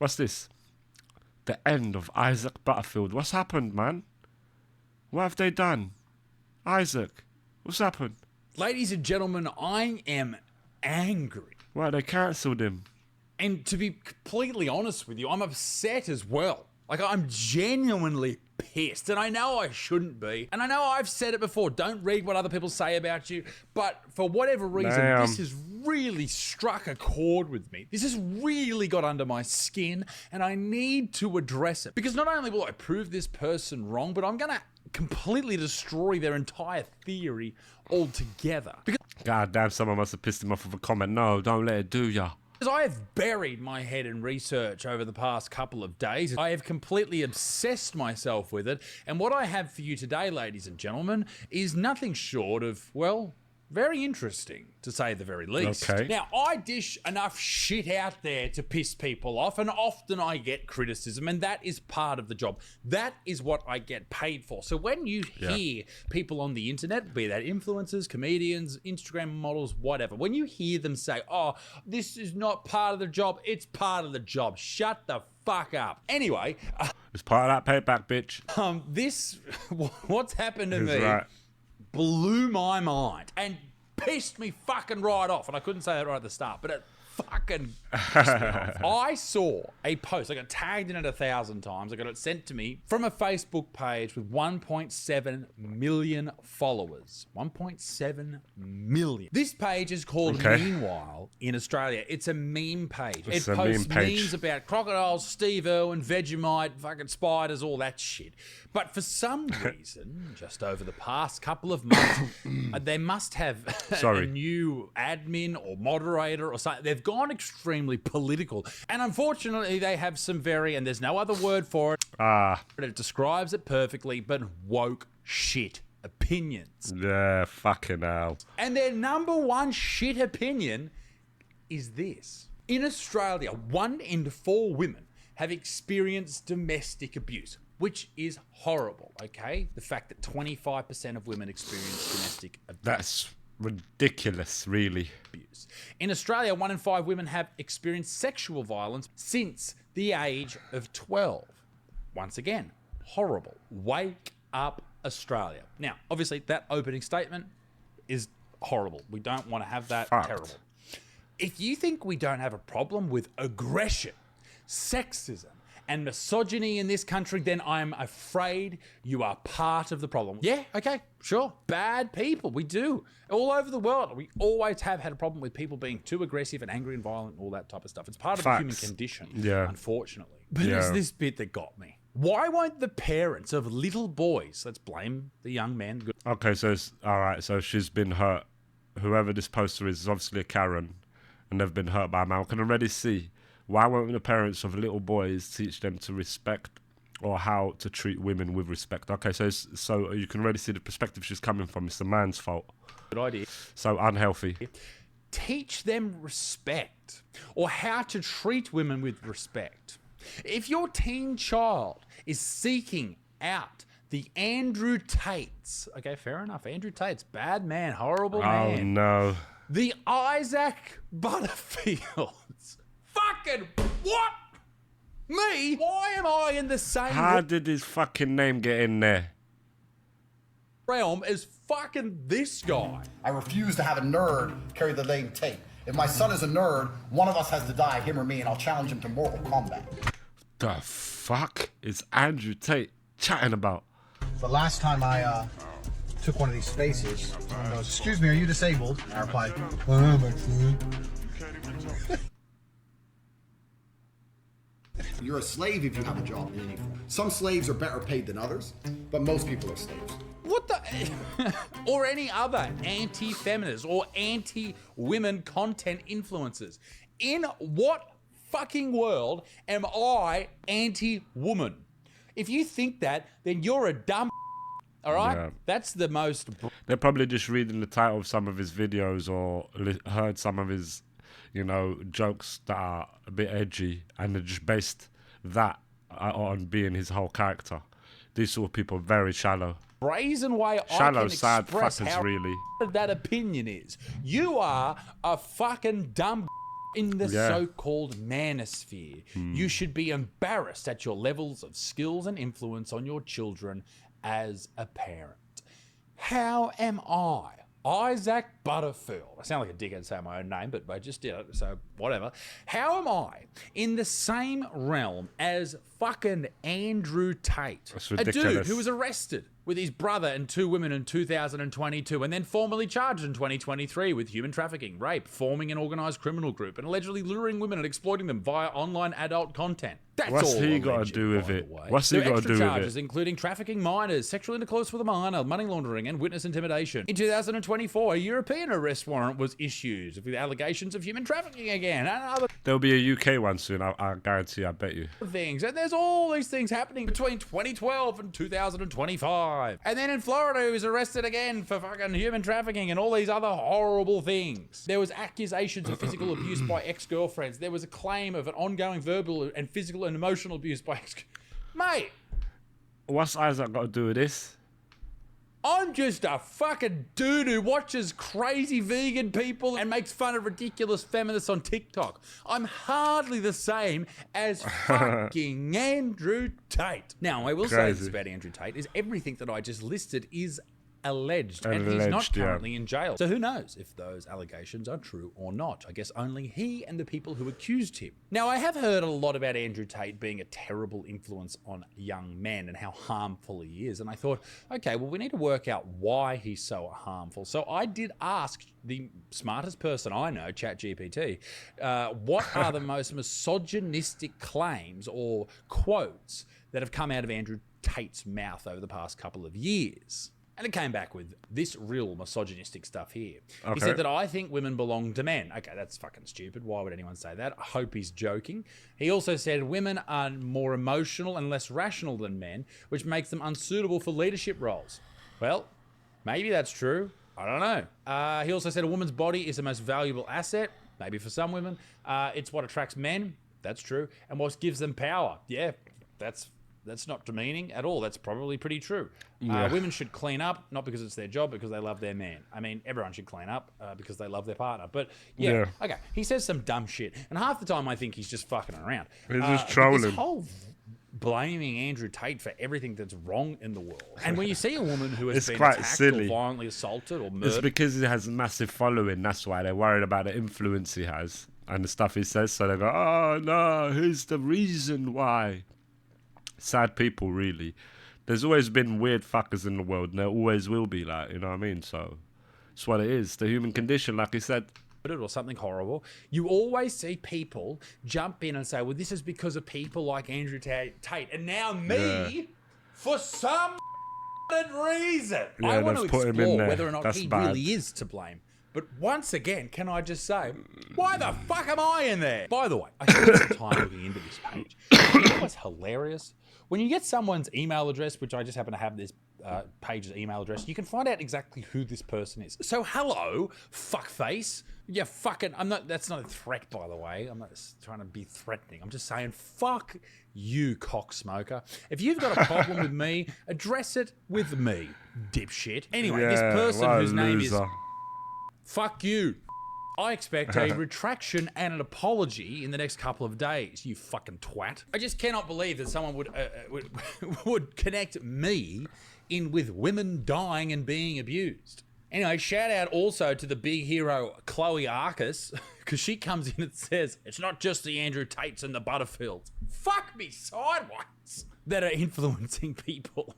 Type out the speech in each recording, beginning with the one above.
What's this? The end of Isaac Butterfield. What's happened, man? What have they done? Isaac, what's happened? Ladies and gentlemen, I am angry. Why, they cancelled him. And to be completely honest with you, I'm upset as well. Like, I'm genuinely pissed, and I know I shouldn't be. And I know I've said it before, don't read what other people say about you, but for whatever reason, this has really struck a chord with me. This has really got under my skin, and I need to address it. Because not only will I prove this person wrong, but I'm going to completely destroy their entire theory altogether. Because God damn, someone must have pissed him off with a comment. No, don't let it do ya. I have buried my head in research over the past couple of days. I have completely obsessed myself with it. And what I have for you today, ladies and gentlemen, is nothing short of, well, very interesting, to say the very least. Okay. Now, I dish enough shit out there to piss people off, and often I get criticism, and that is part of the job. That is what I get paid for. So when you hear people on the internet, be that influencers, comedians, Instagram models, whatever, when you hear them say, oh, this is not part of the job, it's part of the job, shut the fuck up. Anyway. It's part of that payback, bitch. What's happened to me blew my mind and pissed me fucking right off. And I couldn't say that right at the start, but it fucking pissed me off. I saw a post. I got tagged in it 1,000 times. I got it sent to me from a Facebook page with 1.7 million followers. 1.7 million. This page is called Meanwhile in Australia. It's a meme page. It posts memes about crocodiles, Steve Irwin, Vegemite, fucking spiders, all that shit. But for some reason, just over the past couple of months, they must have a new admin or moderator or something. They've gone extremely political. And unfortunately, they have some very, and there's no other word for it, but it describes it perfectly, but woke shit opinions. Yeah, fucking hell. And their number one shit opinion is this. In Australia, 1 in 4 women have experienced domestic abuse, which is horrible, okay? The fact that 25% of women experience domestic abuse. That's ridiculous, really. In Australia, 1 in 5 women have experienced sexual violence since the age of 12. Once again, horrible. Wake up, Australia. Now, obviously, that opening statement is horrible. We don't want to have that. Terrible. If you think we don't have a problem with aggression, sexism, and misogyny in this country, then I'm afraid you are part of the problem. Yeah, okay, sure. Bad people, we do. All over the world, we always have had a problem with people being too aggressive and angry and violent and all that type of stuff. It's part of the human condition, unfortunately. But it's this bit that got me. Why won't the parents of little boys, let's blame the young men. Okay, so all right, so she's been hurt. Whoever this poster is obviously a Karen, and they've been hurt by a man. I can already see. Why won't the parents of little boys teach them to respect or how to treat women with respect? Okay, so you can already see the perspective she's coming from. It's the man's fault. Good idea. So unhealthy. Teach them respect or how to treat women with respect. If your teen child is seeking out the Andrew Tates, okay, fair enough. Andrew Tate's bad man, horrible man. Oh, no. The Isaac Butterfields. Fucking what? Me? Why am I in the same How did his fucking name get in there? Realm as fucking this guy? I refuse to have a nerd carry the name Tate. If my son is a nerd, one of us has to die, him or me, and I'll challenge him to mortal combat. The fuck is Andrew Tate chatting about? The last time I took one of these spaces, someone goes, "Excuse me, are you disabled?" I replied, "I am actually." You're a slave if you have a job in any form. Some slaves are better paid than others, but most people are slaves. What the? Or any other anti-feminist or anti-women content influencers. In what fucking world am I anti-woman? If you think that, then you're a dumb. All right? Yeah. That's the most. They're probably just reading the title of some of his videos or heard some of his, jokes that are a bit edgy, and they just based that on being his whole character. These sort of people are very shallow. Brazen way shallow, I can sad express fuckers, how really. that opinion is. You are a fucking dumb. In the Yeah. so-called manosphere, you should be embarrassed at your levels of skills and influence on your children as a parent. How am I, Isaac Butterfield? I sound like a dickhead saying my own name, but I just did it, so whatever. How am I in the same realm as fucking Andrew Tate? That's A dude ridiculous. who was arrested with his brother and 2 women in 2022 and then formally charged in 2023 with human trafficking, rape, forming an organised criminal group and allegedly luring women and exploiting them via online adult content. That's What's all he got to alleged, do with by it? the way. What's he There are got to extra do with charges, it? including trafficking minors, sexual intercourse with a minor, money laundering, and witness intimidation. In 2024, a European arrest warrant was issued with allegations of human trafficking again and other There'll be a UK one soon. I guarantee. I bet you. things. And there's all these things happening between 2012 and 2025. And then in Florida, he was arrested again for fucking human trafficking and all these other horrible things. There was accusations of physical abuse by ex-girlfriends. There was a claim of an ongoing verbal and physical and emotional abuse by Mate, What's Isaac got to do with this? I'm just a fucking dude who watches crazy vegan people and makes fun of ridiculous feminists on TikTok. I'm hardly the same as fucking Andrew Tate. Now, I will say this Crazy. about Andrew Tate is everything that I just listed is alleged, and he's not Alleged, yeah. currently in jail. So who knows if those allegations are true or not? I guess only he and the people who accused him. Now, I have heard a lot about Andrew Tate being a terrible influence on young men and how harmful he is. And I thought, okay, well, we need to work out why he's so harmful. So I did ask the smartest person I know, ChatGPT, what are the most misogynistic claims or quotes that have come out of Andrew Tate's mouth over the past couple of years? And it came back with this real misogynistic stuff here. He Okay. said that I think women belong to men. Okay, that's fucking stupid. Why would anyone say that? I hope he's joking. He also said women are more emotional and less rational than men, which makes them unsuitable for leadership roles. Well, maybe that's true. I don't know. He also said a woman's body is the most valuable asset. Maybe for some women. It's what attracts men. That's true. And what gives them power. Yeah, that's not demeaning at all. That's probably pretty true. Yeah. Women should clean up, not because it's their job, because they love their man. I mean, everyone should clean up because they love their partner. But yeah, okay, he says some dumb shit. And half the time I think he's just fucking around. He's just This trolling. whole blaming Andrew Tate for everything that's wrong in the world. And when you see a woman who has It's been quite attacked silly. or violently assaulted or It's murdered, because he has a massive following. That's why they're worried about the influence he has and the stuff he says. So they go, oh, no, here's the reason why. Sad people, really. There's always been weird fuckers in the world, and there always will be, like, you know what I mean? So it's what it is. The human condition, like he said. or something horrible, you always see people jump in and say, well, this is because of people like Andrew Tate. And now me, for some reason, Yeah, I want to they've put him in explore there. whether or not That's he bad. really is to blame. But once again, can I just say, why the fuck am I in there? By the way, I spent some time looking into this page. You know what's hilarious? When you get someone's email address, which I just happen to have this page's email address, you can find out exactly who this person is. So hello, fuckface. Yeah, fucking, that's not a threat, by the way. I'm not trying to be threatening. I'm just saying, fuck you, cocksmoker. If you've got a problem with me, address it with me, dipshit. Anyway, this person what a whose name is loser. fuck you. I expect a retraction and an apology in the next couple of days, you fucking twat. I just cannot believe that someone would connect me in with women dying and being abused. Anyway, shout out also to the big hero Chloe Arcus, because she comes in and says, it's not just the Andrew Tates and the Butterfields. Fuck me sideways. That are influencing people.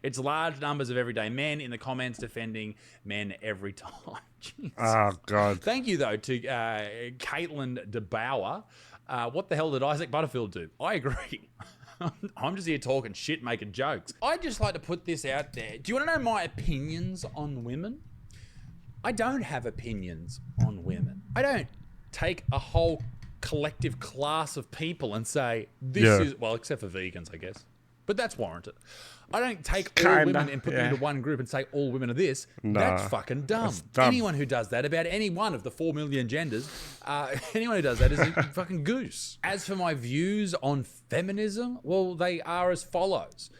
It's large numbers of everyday men in the comments defending men every time. Jesus. Oh, God. Thank you, though, to Caitlin DeBauer. What the hell did Isaac Butterfield do? I agree. I'm just here talking shit, making jokes. I'd just like to put this out there. Do you want to know my opinions on women? I don't have opinions on women. I don't take a whole collective class of people and say, this is, well, except for vegans, I guess. But that's warranted. I don't take all women and put them into one group and say all women are this. Nah, that's fucking dumb. that's dumb. Anyone who does that about any one of the 4 million genders, anyone who does that is a fucking goose. As for my views on feminism, well, they are as follows.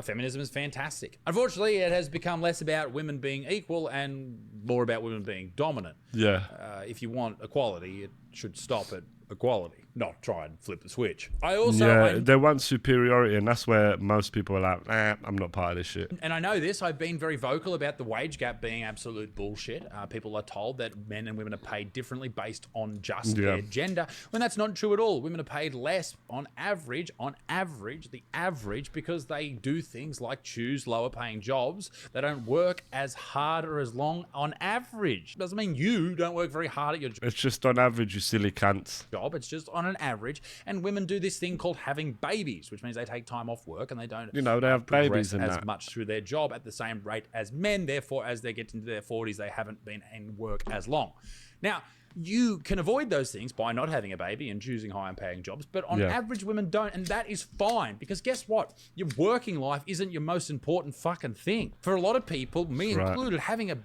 feminism is fantastic. Unfortunately, it has become less about women being equal and more about women being dominant. Yeah. If you want equality, it should stop at equality, not try and flip the switch. They want superiority, and that's where most people are like, I'm not part of this shit. And I know this, I've been very vocal about the wage gap being absolute bullshit. People are told that men and women are paid differently based on just their gender, when that's not true at all. Women are paid less on average, the average, because they do things like choose lower paying jobs. They don't work as hard or as long on average. Doesn't mean you don't work very hard at your job. It's just on average, you silly cunts. It's just on an average, and women do this thing called having babies, which means they take time off work and they don't, they have babies and as much through their job at the same rate as men. Therefore, as they get into their 40s, they haven't been in work as long. Now, you can avoid those things by not having a baby and choosing higher paying jobs, but on average, women don't, and that is fine, because guess what? Your working life isn't your most important fucking thing. For a lot of people, me included, having a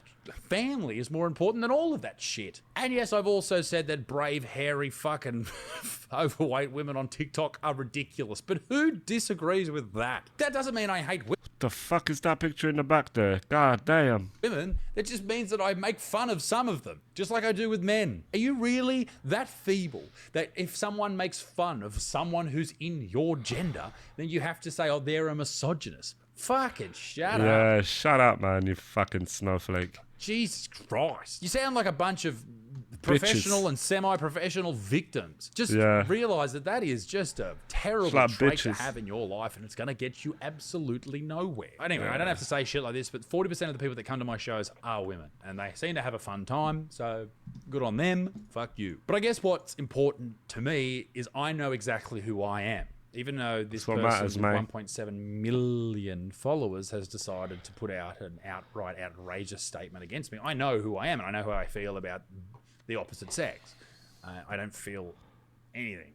family is more important than all of that shit. And yes, I've also said that brave, hairy, fucking overweight women on TikTok are ridiculous, but who disagrees with that? That doesn't mean I hate women. The fuck is that picture in the back there? God damn. Women, that just means that I make fun of some of them, just like I do with men. Are you really that feeble that if someone makes fun of someone who's in your gender, then you have to say, oh, they're a misogynist? Fucking shut up. Yeah, shut up, man, you fucking snowflake. Jesus Christ. You sound like a bunch of professional and semi-professional victims. Just realize that is just a terrible trait to have in your life, and it's going to get you absolutely nowhere. Anyway, I don't have to say shit like this, but 40% of the people that come to my shows are women, and they seem to have a fun time, so good on them. Fuck you. But I guess what's important to me is I know exactly who I am. Even though this person with 1.7 million followers has decided to put out an outright outrageous statement against me, I know who I am, and I know how I feel about the opposite sex. I don't feel anything.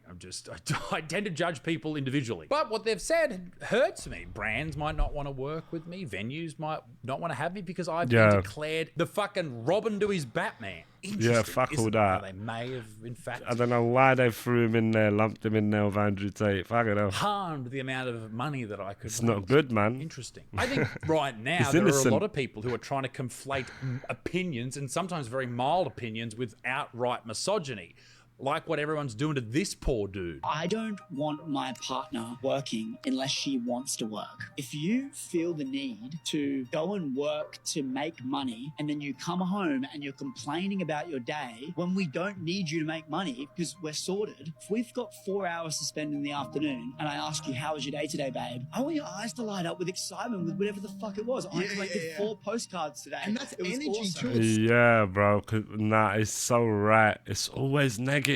I tend to judge people individually. But what they've said hurts me. Brands might not want to work with me. Venues might not want to have me because I've been declared the fucking Robin to his Batman. Yeah, fuck all that. They may have, in fact, I don't know why they threw him in there, lumped him in there with Andrew Tate. Fuck it up. Harmed the amount of money that I could. It's not good, man. Interesting. I think right now there are a lot of people who are trying to conflate opinions, and sometimes very mild opinions, with outright misogyny. Like what everyone's doing to this poor dude. I don't want my partner working unless she wants to work. If you feel the need to go and work to make money, and then you come home and you're complaining about your day when we don't need you to make money because we're sorted. If we've got 4 hours to spend in the afternoon and I ask you, how was your day today, babe? I want your eyes to light up with excitement with whatever the fuck it was. I collected 4 postcards today. And that's energy awesome. too. Yeah, bro. It's so right. It's always negative.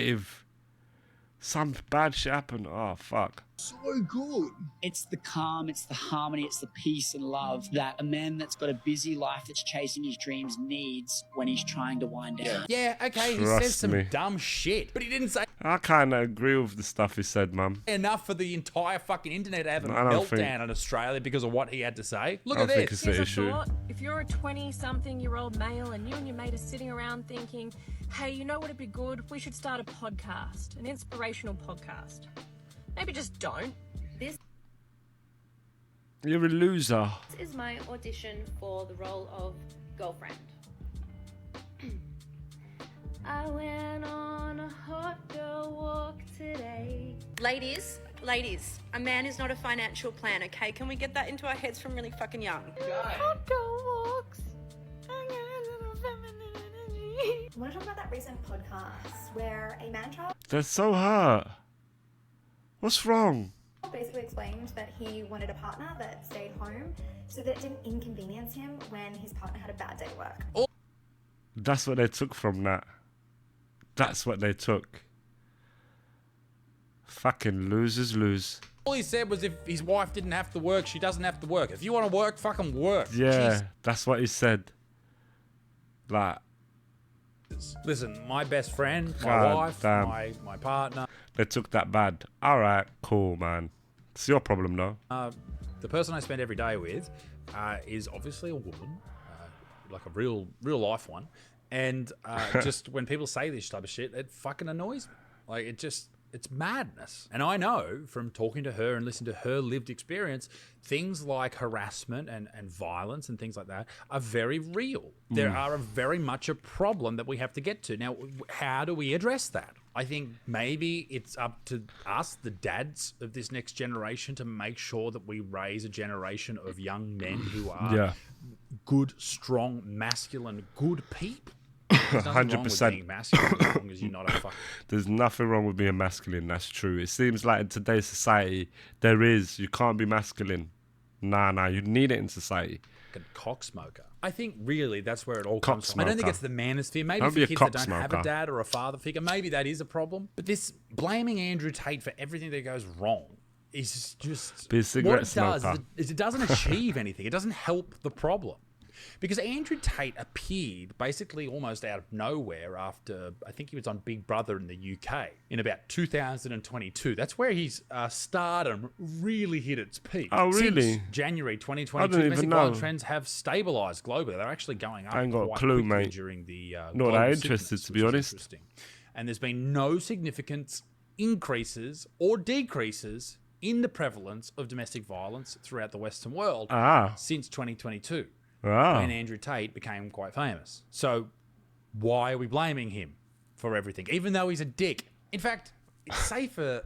Some bad shit happened. Oh, fuck. So good. It's the calm, it's the harmony, it's the peace and love that a man that's got a busy life that's chasing his dreams needs when he's trying to wind down. Yeah, okay, he says some dumb shit, but he didn't say... I kind of agree with the stuff he said, Mum. Enough for the entire fucking internet to have a meltdown in Australia because of what he had to say. Look at this. Here's a thought. If you're a 20-something-year-old male and you and your mate are sitting around thinking, hey, you know what would be good? We should start a podcast, an inspirational podcast. Maybe just don't. You're a loser. This is my audition for the role of girlfriend. I went on a hot girl walk today. Ladies, a man is not a financial plan, okay? Can we get that into our heads from really fucking young? Hot girl walks. I got a little feminine energy. I want to talk about that recent podcast where a man child They're so hurt. What's wrong? basically explained that he wanted a partner that stayed home so that it didn't inconvenience him when his partner had a bad day at work. That's what they took from that. That's what they took. Fucking losers lose. All he said was if his wife didn't have to work, she doesn't have to work. If you want to work, fucking work. Yeah, that's what he said. Like, listen, my best friend, my wife, my partner. They took that bad. All right, cool, man. It's your problem, though. The person I spend every day with is obviously a woman, like a real life one. And just when people say this type of shit, it fucking annoys me. Like, it just it's madness. And I know from talking to her and listening to her lived experience, things like harassment and violence and things like that are very real. There are very much a problem that we have to get to. Now, how do we address that? I think maybe it's up to us, the dads of this next generation, to make sure that we raise a generation of young men who are good, strong, masculine, good people. There's nothing wrong with being masculine as long as you're not a fuck. There's nothing wrong with being masculine, that's true. It seems like in today's society, you can't be masculine. Nah, you need it in society. Like a cocksmoker. I think really that's where it all comes from. I don't think it's the manosphere. Maybe for kids that don't have a dad or a father figure, maybe that is a problem. But this blaming Andrew Tate for everything that goes wrong is just... Be a cigarette what it smoker. does is it doesn't achieve anything. It doesn't help the problem. Because Andrew Tate appeared basically almost out of nowhere after, I think he was on Big Brother in the UK in about 2022. That's where his stardom really hit its peak. Oh, really? Since January 2022, domestic violence trends have stabilised globally. They're actually going up. I ain't got a quite clue, quickly mate. During the Not that interested, sickness, to be honest. interesting. And there's been no significant increases or decreases in the prevalence of domestic violence throughout the Western world since 2022. When Andrew Tate became quite famous. So why are we blaming him for everything, even though he's a dick? In fact, it's safer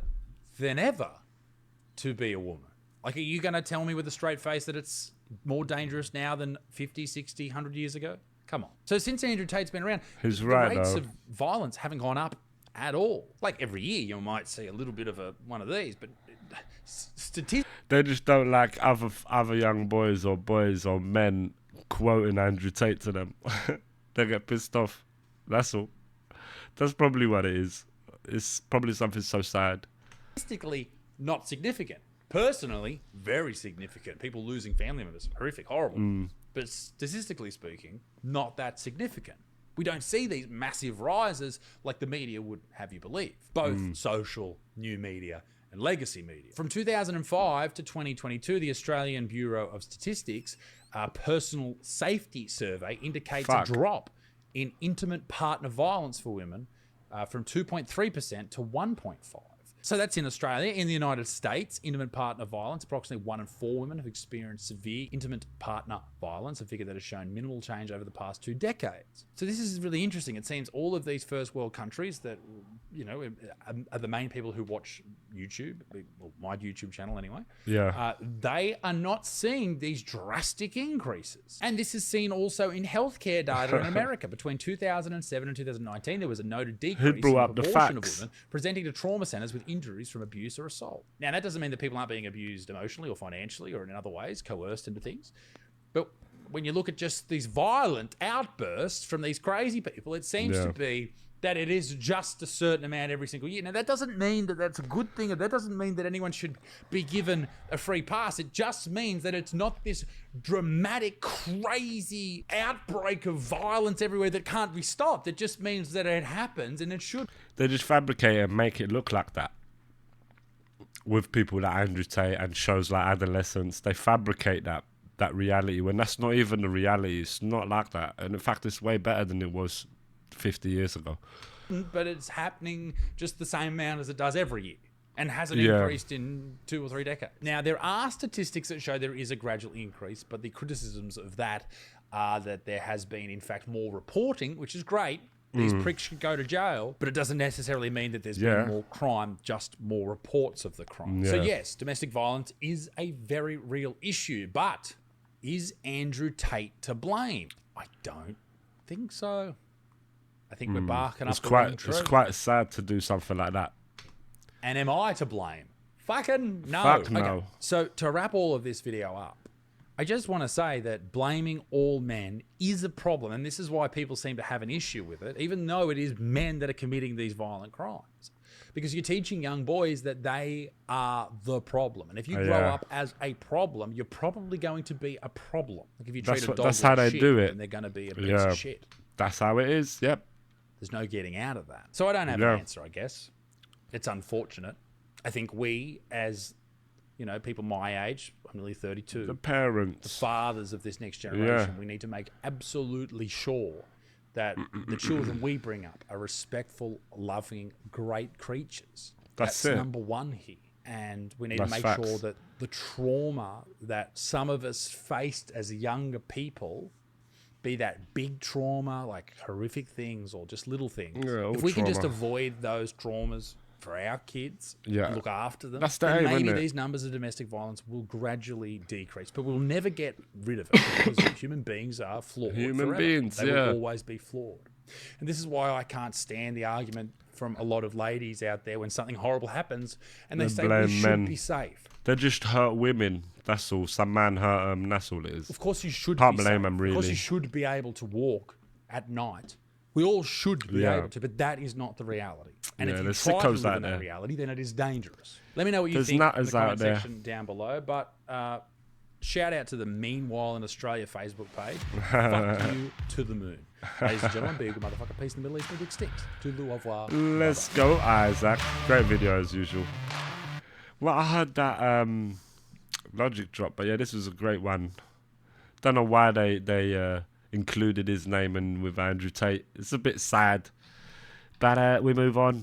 than ever to be a woman. Like, are you going to tell me with a straight face that it's more dangerous now than 50, 60, 100 years ago? Come on. So since Andrew Tate's been around, He's the right, rates though. of violence haven't gone up at all. Like every year you might see a little bit of one of these, but statistics... They just don't like other young boys or men quoting Andrew Tate to them. They get pissed off. That's all. That's probably what it is. It's probably something so sad. Statistically, not significant. Personally, very significant. People losing family members, horrific, horrible. But statistically speaking, not that significant. We don't see these massive rises like the media would have you believe. Both social, new media, and legacy media. From 2005 to 2022, the Australian Bureau of Statistics personal safety survey indicates a drop in intimate partner violence for women from 2.3% to 1.5%. So that's in Australia. In the United States, intimate partner violence, approximately 1 in 4 women have experienced severe intimate partner violence, a figure that has shown minimal change over the past 2 decades. So this is really interesting. It seems all of these first world countries that, you know, are the main people who watch YouTube, well, my YouTube channel anyway, they are not seeing these drastic increases. And this is seen also in healthcare data in America. Between 2007 and 2019, there was a noted decrease in the proportion of women presenting to trauma centers with injuries from abuse or assault. Now, that doesn't mean that people aren't being abused emotionally or financially or in other ways, coerced into things. But when you look at just these violent outbursts from these crazy people, it seems to be that it is just a certain amount every single year. Now, that doesn't mean that that's a good thing, or that doesn't mean that anyone should be given a free pass. It just means that it's not this dramatic, crazy outbreak of violence everywhere that can't be stopped. It just means that it happens, and it should. They just fabricate and make it look like that. With people like Andrew Tate and shows like Adolescence, they fabricate that reality when that's not even the reality. It's not like that. And in fact, it's way better than it was 50 years ago. But it's happening just the same amount as it does every year and hasn't increased in 2 or 3 decades. Now, there are statistics that show there is a gradual increase, but the criticisms of that are that there has been, in fact, more reporting, which is great. These pricks should go to jail, but it doesn't necessarily mean that there's been more crime, just more reports of the crime. So yes, domestic violence is a very real issue, but is Andrew Tate to blame? I don't think so. I think we're barking up the wrong tree. It's quite sad to do something like that. And am I to blame? Fucking no. Fuck no. Okay. So to wrap all of this video up, I just want to say that blaming all men is a problem, and this is why people seem to have an issue with it, even though it is men that are committing these violent crimes. Because you're teaching young boys that they are the problem. And if you grow up as a problem, you're probably going to be a problem. Like if you treat a dog that's like how they shit, do it. then they're going to be a piece of shit. That's how it is, yep. There's no getting out of that. So I don't have an answer, I guess. It's unfortunate. I think we, as, you know, people my age, I'm nearly 32. The parents. The fathers of this next generation, we need to make absolutely sure that the children we bring up are respectful, loving, great creatures. That's it. number one here. And we need That's to make facts. sure that the trauma that some of us faced as younger people, be that big trauma, like horrific things or just little things, Yeah, if all we can just trauma. avoid those traumas for our kids, Yeah. look after them, That's the then aim, maybe isn't it? these numbers of domestic violence will gradually decrease. But we'll never get rid of it because human beings are flawed. Human forever. beings, They yeah. will always be flawed. And this is why I can't stand the argument from a lot of ladies out there when something horrible happens and they They say we blame should men. be safe. They just hurt women. That's all. Some man hurt them. That's all it is. Of course you should Can't be blame safe. them, Of course really. you should be able to walk at night. We all should be Yeah. able to, but that is not the reality. And Yeah, if you there's try to sickos live out in that there. reality, then it is dangerous. Let me know what you There's think in the nutters comment out there. section down below. But shout out to the Meanwhile in Australia Facebook page. Fuck you to the moon. Ladies and gentlemen, be a good motherfucker. Peace in the Middle East. Big extinct. To the au revoir. Let's go, Isaac. Great video as usual. Well, I heard that Logic drop, but yeah, this was a great one. Don't know why they included his name in with Andrew Tate. It's a bit sad, but we move on.